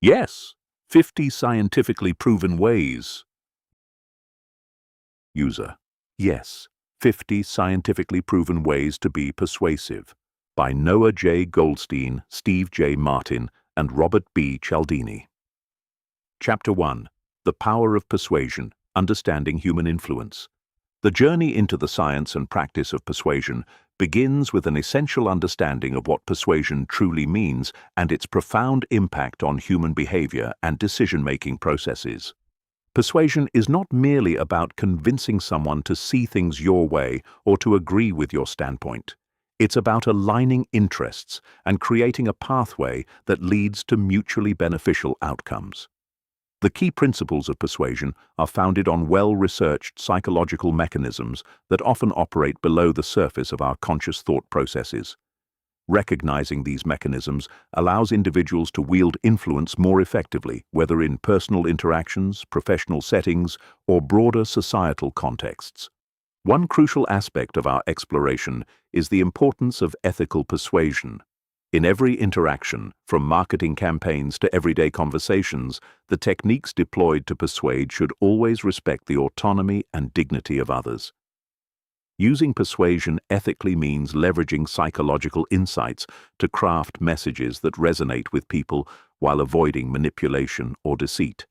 Yes, 50 scientifically proven ways. User. Yes, 50 scientifically proven ways to be persuasive. By Noah J. Goldstein, Steve J. Martin, and Robert B. Cialdini. Chapter 1. The Power of Persuasion, Understanding Human Influence. The journey into the science and practice of persuasion begins with an essential understanding of what persuasion truly means and its profound impact on human behavior and decision-making processes. Persuasion is not merely about convincing someone to see things your way or to agree with your standpoint. It's about aligning interests and creating a pathway that leads to mutually beneficial outcomes. The key principles of persuasion are founded on well-researched psychological mechanisms that often operate below the surface of our conscious thought processes. Recognizing these mechanisms allows individuals to wield influence more effectively, whether in personal interactions, professional settings, or broader societal contexts. One crucial aspect of our exploration is the importance of ethical persuasion. In every interaction, from marketing campaigns to everyday conversations, the techniques deployed to persuade should always respect the autonomy and dignity of others. Using persuasion ethically means leveraging psychological insights to craft messages that resonate with people while avoiding manipulation or deceit.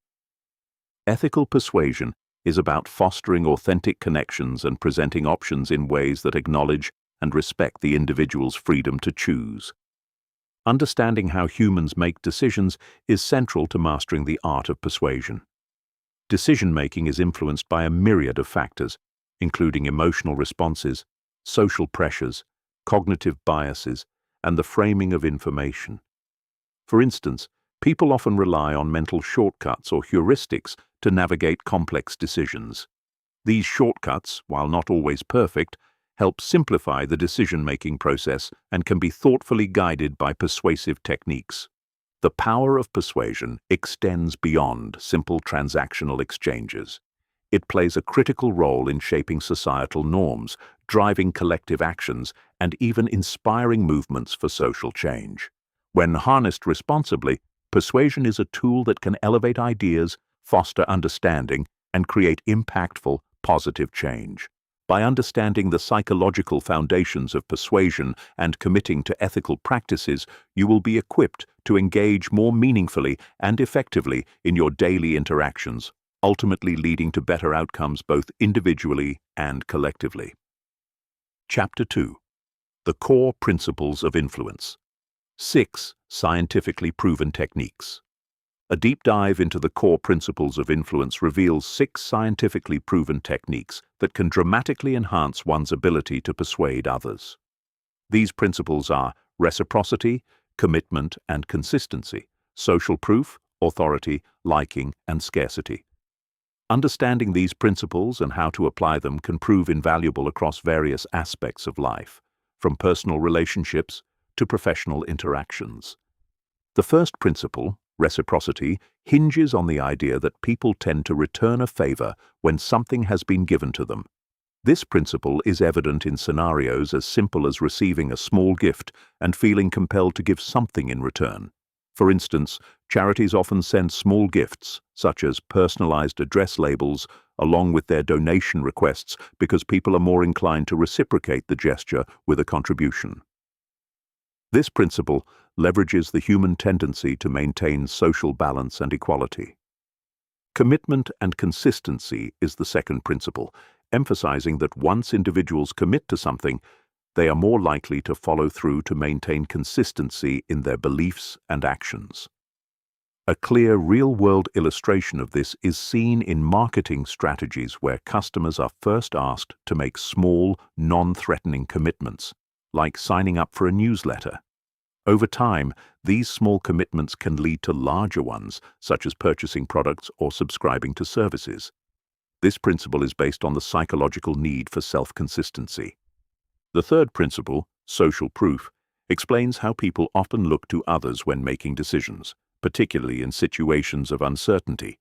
Ethical persuasion is about fostering authentic connections and presenting options in ways that acknowledge and respect the individual's freedom to choose. Understanding how humans make decisions is central to mastering the art of persuasion. Decision-making is influenced by a myriad of factors, including emotional responses, social pressures, cognitive biases, and the framing of information. For instance, people often rely on mental shortcuts or heuristics to navigate complex decisions. These shortcuts, while not always perfect, help simplify the decision-making process and can be thoughtfully guided by persuasive techniques. The power of persuasion extends beyond simple transactional exchanges. It plays a critical role in shaping societal norms, driving collective actions, and even inspiring movements for social change. When harnessed responsibly, persuasion is a tool that can elevate ideas, foster understanding, and create impactful, positive change. By understanding the psychological foundations of persuasion and committing to ethical practices, you will be equipped to engage more meaningfully and effectively in your daily interactions, ultimately leading to better outcomes both individually and collectively. Chapter 2. The Core Principles of Influence. 6 Scientifically Proven Techniques. A deep dive into the core principles of influence reveals 6 scientifically proven techniques that can dramatically enhance one's ability to persuade others. These principles are reciprocity, commitment and consistency, social proof, authority, liking, and scarcity. Understanding these principles and how to apply them can prove invaluable across various aspects of life, from personal relationships to professional interactions. The first principle, reciprocity, hinges on the idea that people tend to return a favor when something has been given to them. This principle is evident in scenarios as simple as receiving a small gift and feeling compelled to give something in return. For instance, charities often send small gifts, such as personalized address labels, along with their donation requests because people are more inclined to reciprocate the gesture with a contribution. This principle leverages the human tendency to maintain social balance and equality. Commitment and consistency is the second principle, emphasizing that once individuals commit to something, they are more likely to follow through to maintain consistency in their beliefs and actions. A clear real-world illustration of this is seen in marketing strategies where customers are first asked to make small, non-threatening commitments, like signing up for a newsletter. Over time, these small commitments can lead to larger ones, such as purchasing products or subscribing to services. This principle is based on the psychological need for self-consistency. The third principle, social proof, explains how people often look to others when making decisions, particularly in situations of uncertainty.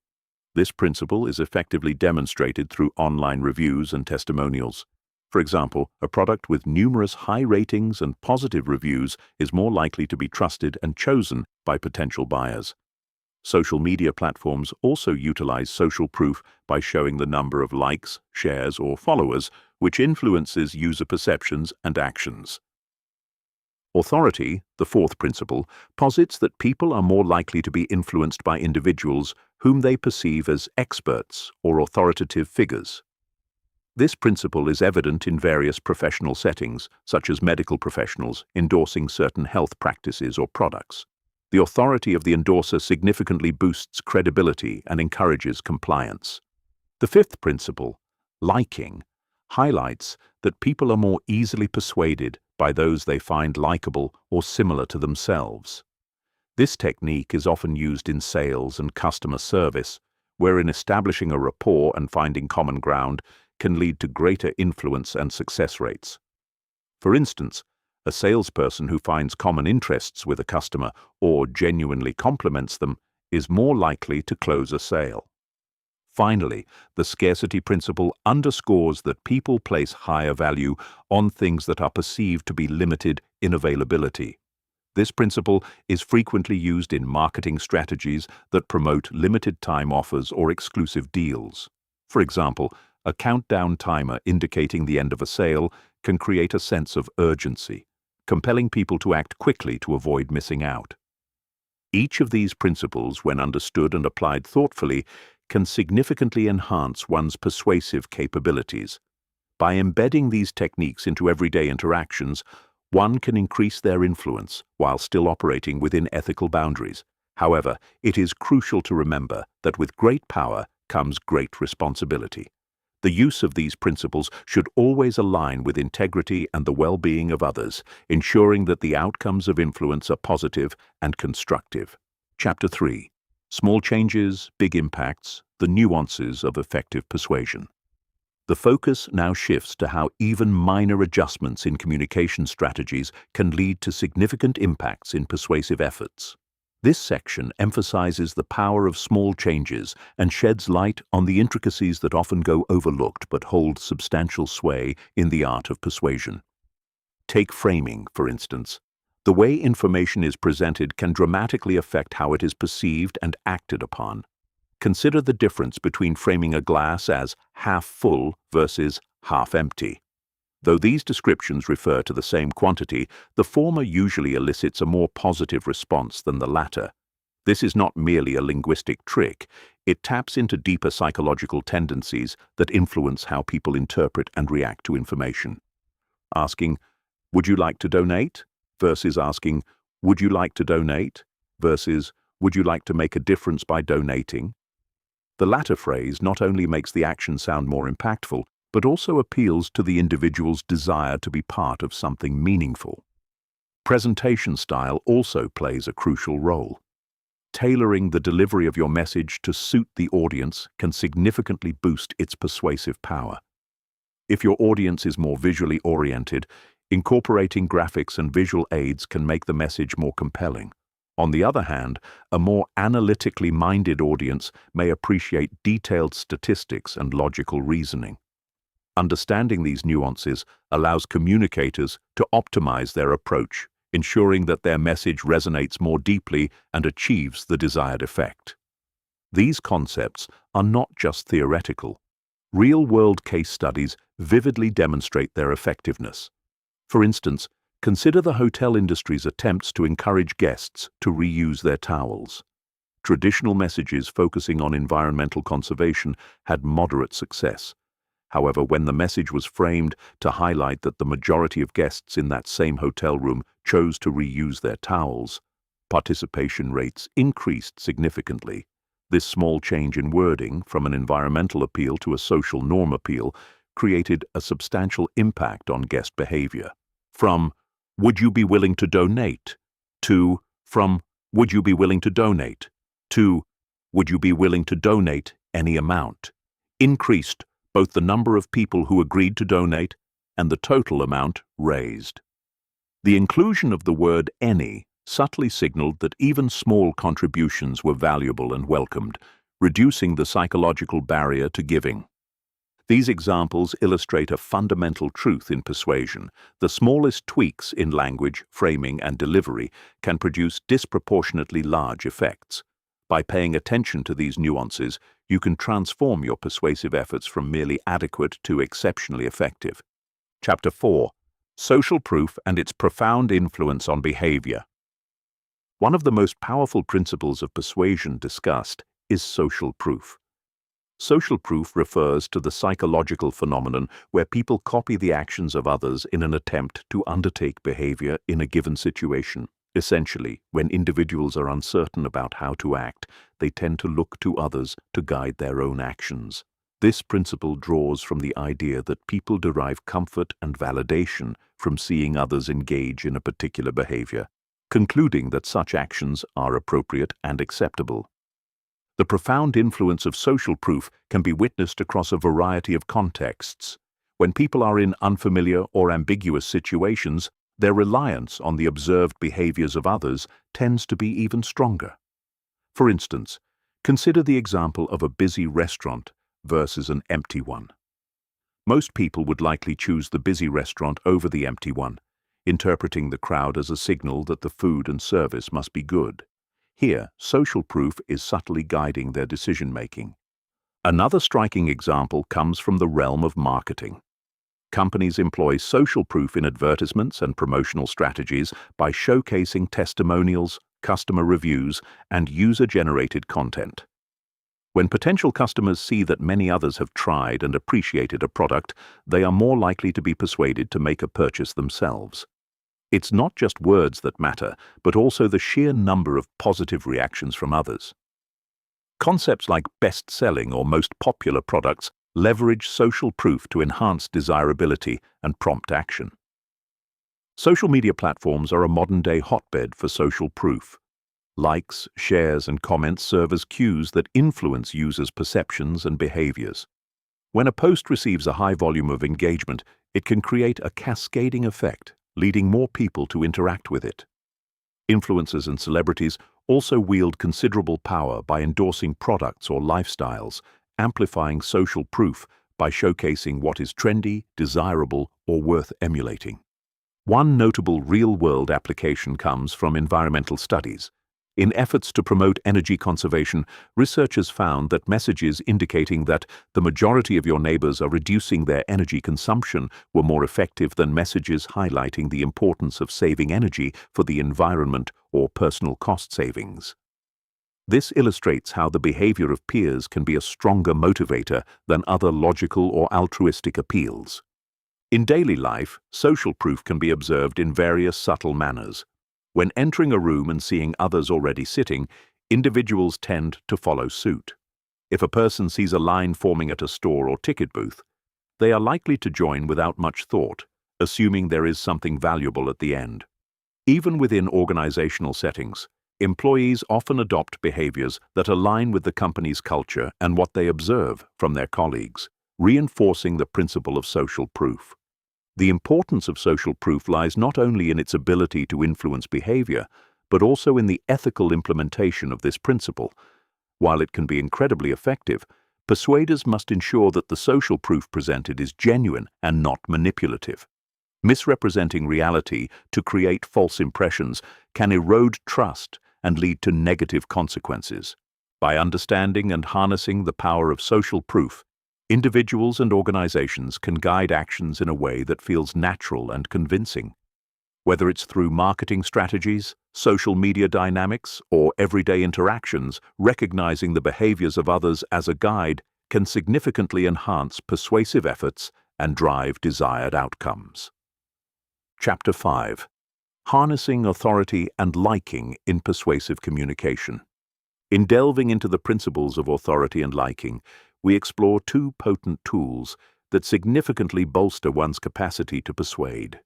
This principle is effectively demonstrated through online reviews and testimonials. For example, a product with numerous high ratings and positive reviews is more likely to be trusted and chosen by potential buyers. Social media platforms also utilize social proof by showing the number of likes, shares, or followers, which influences user perceptions and actions. Authority, the fourth principle, posits that people are more likely to be influenced by individuals whom they perceive as experts or authoritative figures. This principle is evident in various professional settings, such as medical professionals endorsing certain health practices or products. The authority of the endorser significantly boosts credibility and encourages compliance. The fifth principle, liking, highlights that people are more easily persuaded by those they find likable or similar to themselves. This technique is often used in sales and customer service, wherein establishing a rapport and finding common ground can lead to greater influence and success rates. For instance, a salesperson who finds common interests with a customer or genuinely compliments them is more likely to close a sale. Finally, the scarcity principle underscores that people place higher value on things that are perceived to be limited in availability. This principle is frequently used in marketing strategies that promote limited-time offers or exclusive deals. For example, a countdown timer indicating the end of a sale can create a sense of urgency, compelling people to act quickly to avoid missing out. Each of these principles, when understood and applied thoughtfully, can significantly enhance one's persuasive capabilities. By embedding these techniques into everyday interactions, one can increase their influence while still operating within ethical boundaries. However, it is crucial to remember that with great power comes great responsibility. The use of these principles should always align with integrity and the well-being of others, ensuring that the outcomes of influence are positive and constructive. Chapter 3. Small changes, big impacts, the nuances of effective persuasion. The focus now shifts to how even minor adjustments in communication strategies can lead to significant impacts in persuasive efforts. This section emphasizes the power of small changes and sheds light on the intricacies that often go overlooked but hold substantial sway in the art of persuasion. Take framing, for instance. The way information is presented can dramatically affect how it is perceived and acted upon. Consider the difference between framing a glass as half full versus half empty. Though these descriptions refer to the same quantity, the former usually elicits a more positive response than the latter. This is not merely a linguistic trick. It taps into deeper psychological tendencies that influence how people interpret and react to information. Asking, "Would you like to donate?" versus asking, "Would you like to donate?" versus, "Would you like to make a difference by donating?" The latter phrase not only makes the action sound more impactful, but also appeals to the individual's desire to be part of something meaningful. Presentation style also plays a crucial role. Tailoring the delivery of your message to suit the audience can significantly boost its persuasive power. If your audience is more visually oriented, incorporating graphics and visual aids can make the message more compelling. On the other hand, a more analytically minded audience may appreciate detailed statistics and logical reasoning. Understanding these nuances allows communicators to optimize their approach, ensuring that their message resonates more deeply and achieves the desired effect. These concepts are not just theoretical. Real-world case studies vividly demonstrate their effectiveness. For instance, consider the hotel industry's attempts to encourage guests to reuse their towels. Traditional messages focusing on environmental conservation had moderate success. However, when the message was framed to highlight that the majority of guests in that same hotel room chose to reuse their towels, participation rates increased significantly. This small change in wording, from an environmental appeal to a social norm appeal, created a substantial impact on guest behavior. From "Would you be willing to donate?" to from "Would you be willing to donate?" to "Would you be willing to donate any amount?" increased both the number of people who agreed to donate and the total amount raised. The inclusion of the word "any" subtly signaled that even small contributions were valuable and welcomed, reducing the psychological barrier to giving. These examples illustrate a fundamental truth in persuasion. The smallest tweaks in language, framing, and delivery can produce disproportionately large effects. By paying attention to these nuances, you can transform your persuasive efforts from merely adequate to exceptionally effective. Chapter 4. Social Proof and its Profound Influence on Behavior. One of the most powerful principles of persuasion discussed is social proof. Social proof refers to the psychological phenomenon where people copy the actions of others in an attempt to undertake behavior in a given situation. Essentially, when individuals are uncertain about how to act, they tend to look to others to guide their own actions. This principle draws from the idea that people derive comfort and validation from seeing others engage in a particular behavior, concluding that such actions are appropriate and acceptable. The profound influence of social proof can be witnessed across a variety of contexts. When people are in unfamiliar or ambiguous situations, their reliance on the observed behaviors of others tends to be even stronger. For instance, consider the example of a busy restaurant versus an empty one. Most people would likely choose the busy restaurant over the empty one, interpreting the crowd as a signal that the food and service must be good. Here, social proof is subtly guiding their decision-making. Another striking example comes from the realm of marketing. Companies employ social proof in advertisements and promotional strategies by showcasing testimonials, customer reviews, and user-generated content. When potential customers see that many others have tried and appreciated a product, they are more likely to be persuaded to make a purchase themselves. It's not just words that matter, but also the sheer number of positive reactions from others. Concepts like best-selling or most popular products leverage social proof to enhance desirability and prompt action. Social media platforms are a modern-day hotbed for social proof. Likes, shares, and comments serve as cues that influence users' perceptions and behaviors. When a post receives a high volume of engagement, it can create a cascading effect, leading more people to interact with it. Influencers and celebrities also wield considerable power by endorsing products or lifestyles, amplifying social proof by showcasing what is trendy, desirable, or worth emulating. One notable real-world application comes from environmental studies. In efforts to promote energy conservation, researchers found that messages indicating that the majority of your neighbors are reducing their energy consumption were more effective than messages highlighting the importance of saving energy for the environment or personal cost savings. This illustrates how the behavior of peers can be a stronger motivator than other logical or altruistic appeals. In daily life, social proof can be observed in various subtle manners. When entering a room and seeing others already sitting, individuals tend to follow suit. If a person sees a line forming at a store or ticket booth, they are likely to join without much thought, assuming there is something valuable at the end. Even within organizational settings, employees often adopt behaviors that align with the company's culture and what they observe from their colleagues, reinforcing the principle of social proof. The importance of social proof lies not only in its ability to influence behavior, but also in the ethical implementation of this principle. While it can be incredibly effective, persuaders must ensure that the social proof presented is genuine and not manipulative. Misrepresenting reality to create false impressions can erode trust and lead to negative consequences. By understanding and harnessing the power of social proof, individuals and organizations can guide actions in a way that feels natural and convincing. Whether it's through marketing strategies, social media dynamics, or everyday interactions, recognizing the behaviors of others as a guide can significantly enhance persuasive efforts and drive desired outcomes. Chapter 5. Harnessing Authority and Liking in Persuasive Communication. In delving into the principles of authority and liking, we explore two potent tools that significantly bolster one's capacity to persuade.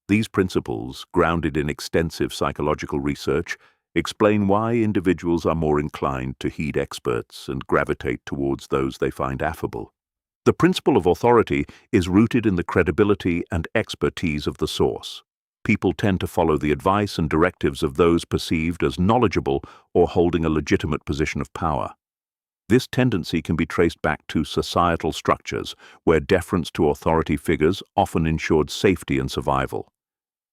These principles, grounded in extensive psychological research, explain why individuals are more inclined to heed experts and gravitate towards those they find affable. The principle of authority is rooted in the credibility and expertise of the source. People tend to follow the advice and directives of those perceived as knowledgeable or holding a legitimate position of power. This tendency can be traced back to societal structures, where deference to authority figures often ensured safety and survival.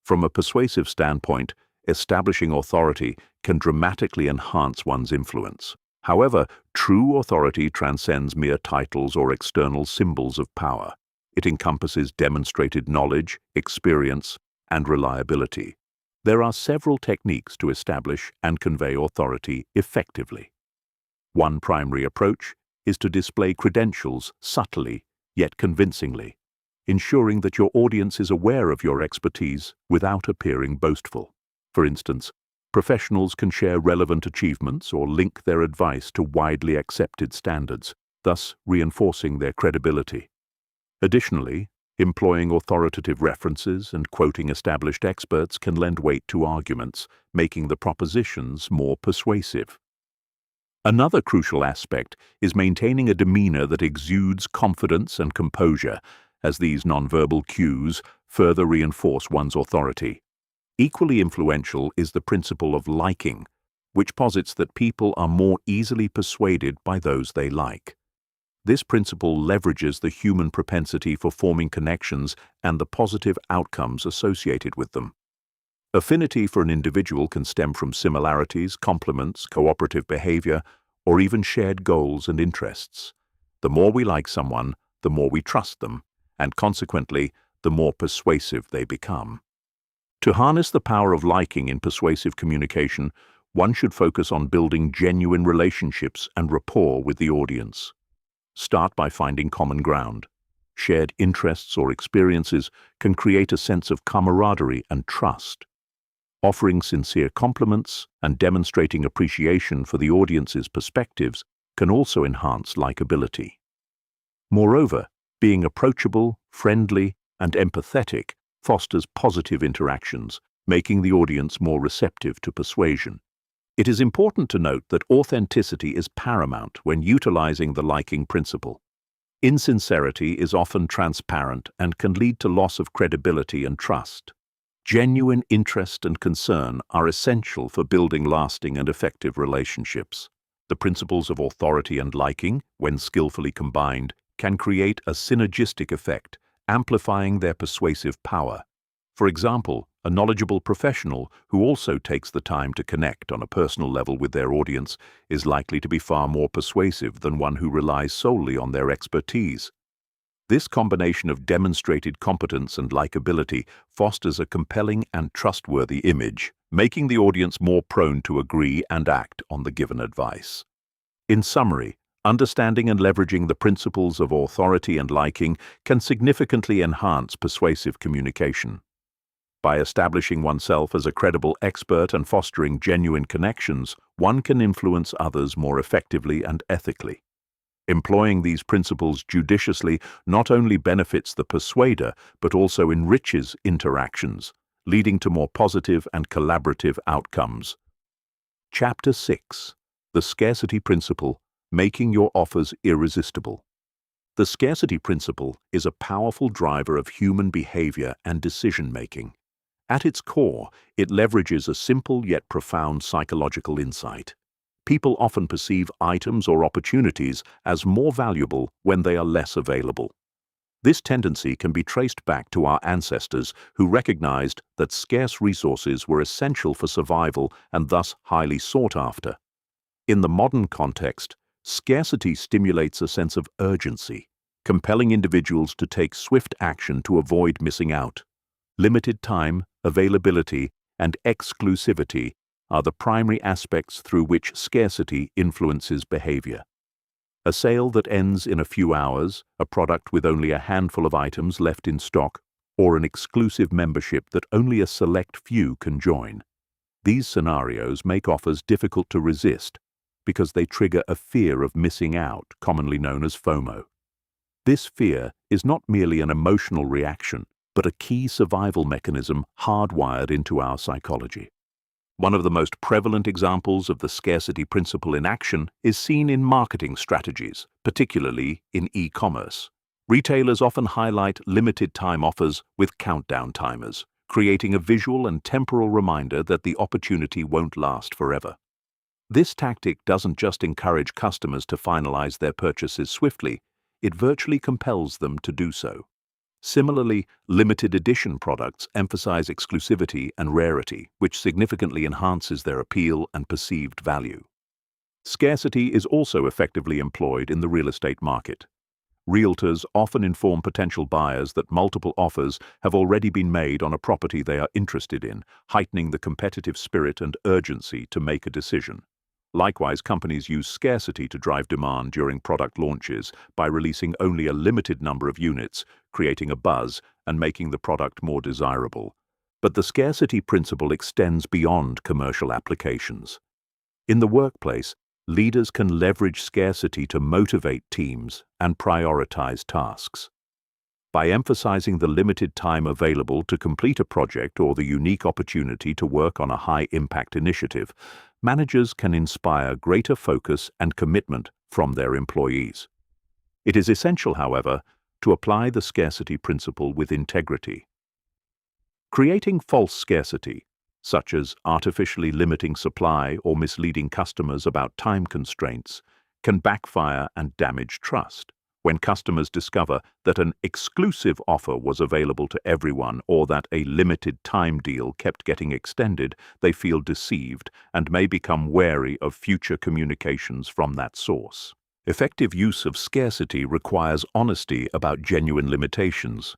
From a persuasive standpoint, establishing authority can dramatically enhance one's influence. However, true authority transcends mere titles or external symbols of power. It encompasses demonstrated knowledge, experience, and reliability. There are several techniques to establish and convey authority effectively. One primary approach is to display credentials subtly yet convincingly, ensuring that your audience is aware of your expertise without appearing boastful. For instance, professionals can share relevant achievements or link their advice to widely accepted standards, thus reinforcing their credibility. Additionally, employing authoritative references and quoting established experts can lend weight to arguments, making the propositions more persuasive. Another crucial aspect is maintaining a demeanor that exudes confidence and composure, as these nonverbal cues further reinforce one's authority. Equally influential is the principle of liking, which posits that people are more easily persuaded by those they like. This principle leverages the human propensity for forming connections and the positive outcomes associated with them. Affinity for an individual can stem from similarities, compliments, cooperative behavior, or even shared goals and interests. The more we like someone, the more we trust them, and consequently, the more persuasive they become. To harness the power of liking in persuasive communication, one should focus on building genuine relationships and rapport with the audience. Start by finding common ground. Shared interests or experiences can create a sense of camaraderie and trust. Offering sincere compliments and demonstrating appreciation for the audience's perspectives can also enhance likability. Moreover, being approachable, friendly, and empathetic fosters positive interactions, making the audience more receptive to persuasion. It is important to note that authenticity is paramount when utilizing the liking principle. Insincerity is often transparent and can lead to loss of credibility and trust. Genuine interest and concern are essential for building lasting and effective relationships. The principles of authority and liking, when skillfully combined, can create a synergistic effect, amplifying their persuasive power. For example, a knowledgeable professional who also takes the time to connect on a personal level with their audience is likely to be far more persuasive than one who relies solely on their expertise. This combination of demonstrated competence and likability fosters a compelling and trustworthy image, making the audience more prone to agree and act on the given advice. In summary, understanding and leveraging the principles of authority and liking can significantly enhance persuasive communication. By establishing oneself as a credible expert and fostering genuine connections, one can influence others more effectively and ethically. Employing these principles judiciously not only benefits the persuader, but also enriches interactions, leading to more positive and collaborative outcomes. Chapter 6. The Scarcity Principle, Making Your Offers Irresistible. The scarcity principle is a powerful driver of human behavior and decision-making. At its core, it leverages a simple yet profound psychological insight. People often perceive items or opportunities as more valuable when they are less available. This tendency can be traced back to our ancestors who recognized that scarce resources were essential for survival and thus highly sought after. In the modern context, scarcity stimulates a sense of urgency, compelling individuals to take swift action to avoid missing out. Limited time, availability, and exclusivity are the primary aspects through which scarcity influences behavior. A sale that ends in a few hours, a product with only a handful of items left in stock, or an exclusive membership that only a select few can join. These scenarios make offers difficult to resist because they trigger a fear of missing out, commonly known as FOMO. This fear is not merely an emotional reaction, but a key survival mechanism hardwired into our psychology. One of the most prevalent examples of the scarcity principle in action is seen in marketing strategies, particularly in e-commerce. Retailers often highlight limited-time offers with countdown timers, creating a visual and temporal reminder that the opportunity won't last forever. This tactic doesn't just encourage customers to finalize their purchases swiftly, it virtually compels them to do so. Similarly, limited edition products emphasize exclusivity and rarity, which significantly enhances their appeal and perceived value. Scarcity is also effectively employed in the real estate market. Realtors often inform potential buyers that multiple offers have already been made on a property they are interested in, heightening the competitive spirit and urgency to make a decision. Likewise, companies use scarcity to drive demand during product launches by releasing only a limited number of units, creating a buzz and making the product more desirable. But the scarcity principle extends beyond commercial applications. In the workplace, leaders can leverage scarcity to motivate teams and prioritize tasks. By emphasizing the limited time available to complete a project or the unique opportunity to work on a high-impact initiative, managers can inspire greater focus and commitment from their employees. It is essential, however, to apply the scarcity principle with integrity. Creating false scarcity, such as artificially limiting supply or misleading customers about time constraints, can backfire and damage trust. When customers discover that an exclusive offer was available to everyone or that a limited time deal kept getting extended, they feel deceived and may become wary of future communications from that source. Effective use of scarcity requires honesty about genuine limitations.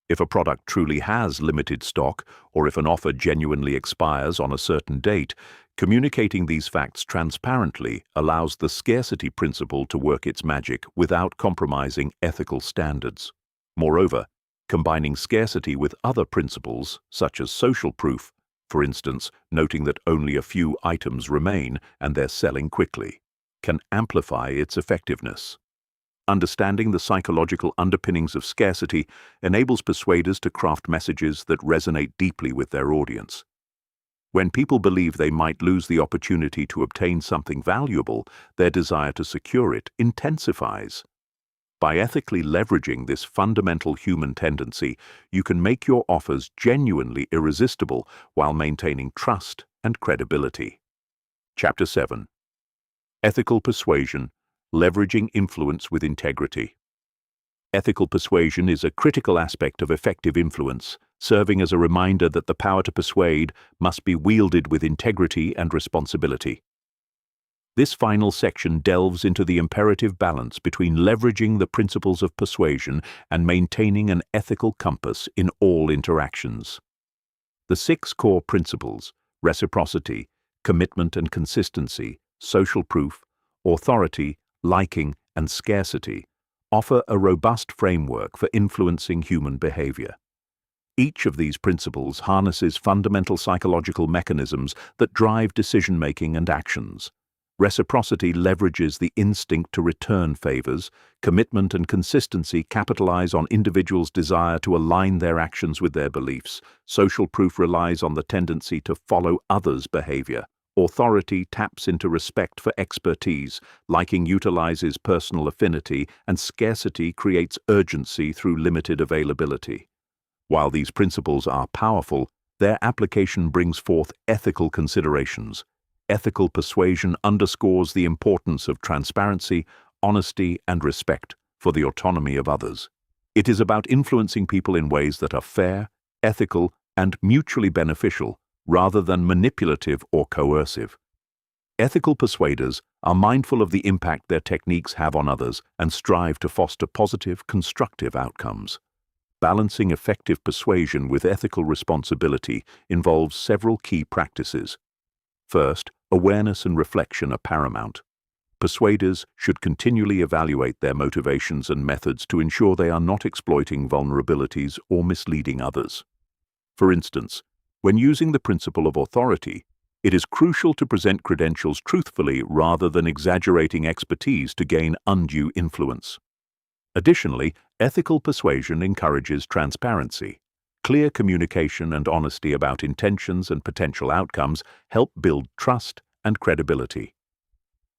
If a product truly has limited stock, or if an offer genuinely expires on a certain date, communicating these facts transparently allows the scarcity principle to work its magic without compromising ethical standards. Moreover, combining scarcity with other principles, such as social proof, for instance, noting that only a few items remain and they're selling quickly, can amplify its effectiveness. Understanding the psychological underpinnings of scarcity enables persuaders to craft messages that resonate deeply with their audience. When people believe they might lose the opportunity to obtain something valuable, their desire to secure it intensifies. By ethically leveraging this fundamental human tendency, you can make your offers genuinely irresistible while maintaining trust and credibility. Chapter 7. Ethical Persuasion. Leveraging influence with integrity. Ethical persuasion is a critical aspect of effective influence, serving as a reminder that the power to persuade must be wielded with integrity and responsibility. This final section delves into the imperative balance between leveraging the principles of persuasion and maintaining an ethical compass in all interactions. The 6 core principles: reciprocity, commitment and consistency, social proof, authority, liking, and scarcity, offer a robust framework for influencing human behavior. Each of these principles harnesses fundamental psychological mechanisms that drive decision-making and actions. Reciprocity leverages the instinct to return favors. Commitment and consistency capitalize on individuals' desire to align their actions with their beliefs. Social proof relies on the tendency to follow others' behavior. Authority taps into respect for expertise, liking utilizes personal affinity, and scarcity creates urgency through limited availability. While these principles are powerful, their application brings forth ethical considerations. Ethical persuasion underscores the importance of transparency, honesty, and respect for the autonomy of others. It is about influencing people in ways that are fair, ethical, and mutually beneficial, rather than manipulative or coercive. Ethical persuaders are mindful of the impact their techniques have on others and strive to foster positive, constructive outcomes. Balancing effective persuasion with ethical responsibility involves several key practices. First, awareness and reflection are paramount. Persuaders should continually evaluate their motivations and methods to ensure they are not exploiting vulnerabilities or misleading others. For instance, when using the principle of authority, it is crucial to present credentials truthfully rather than exaggerating expertise to gain undue influence. Additionally, ethical persuasion encourages transparency. Clear communication and honesty about intentions and potential outcomes help build trust and credibility.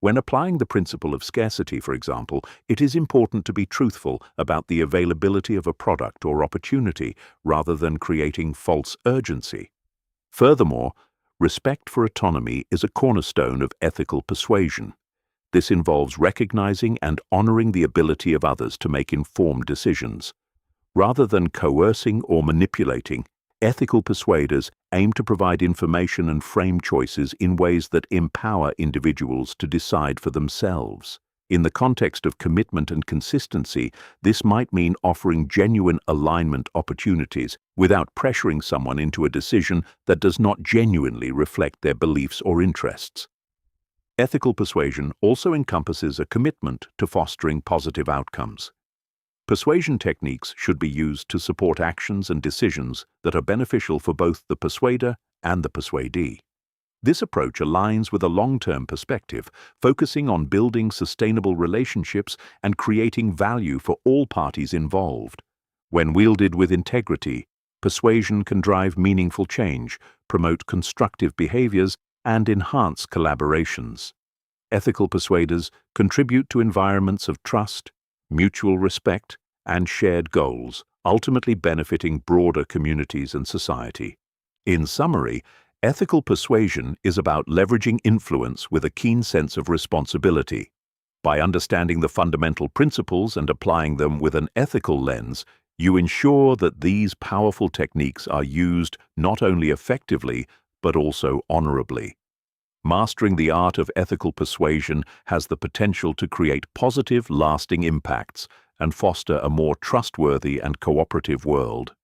When applying the principle of scarcity, for example, it is important to be truthful about the availability of a product or opportunity rather than creating false urgency. Furthermore, respect for autonomy is a cornerstone of ethical persuasion. This involves recognizing and honoring the ability of others to make informed decisions. Rather than coercing or manipulating, ethical persuaders aim to provide information and frame choices in ways that empower individuals to decide for themselves. In the context of commitment and consistency, this might mean offering genuine alignment opportunities without pressuring someone into a decision that does not genuinely reflect their beliefs or interests. Ethical persuasion also encompasses a commitment to fostering positive outcomes. Persuasion techniques should be used to support actions and decisions that are beneficial for both the persuader and the persuadee. This approach aligns with a long-term perspective, focusing on building sustainable relationships and creating value for all parties involved. When wielded with integrity, persuasion can drive meaningful change, promote constructive behaviors, and enhance collaborations. Ethical persuaders contribute to environments of trust, mutual respect, and shared goals, ultimately benefiting broader communities and society. In summary, ethical persuasion is about leveraging influence with a keen sense of responsibility. By understanding the fundamental principles and applying them with an ethical lens, you ensure that these powerful techniques are used not only effectively, but also honorably. Mastering the art of ethical persuasion has the potential to create positive, lasting impacts and foster a more trustworthy and cooperative world.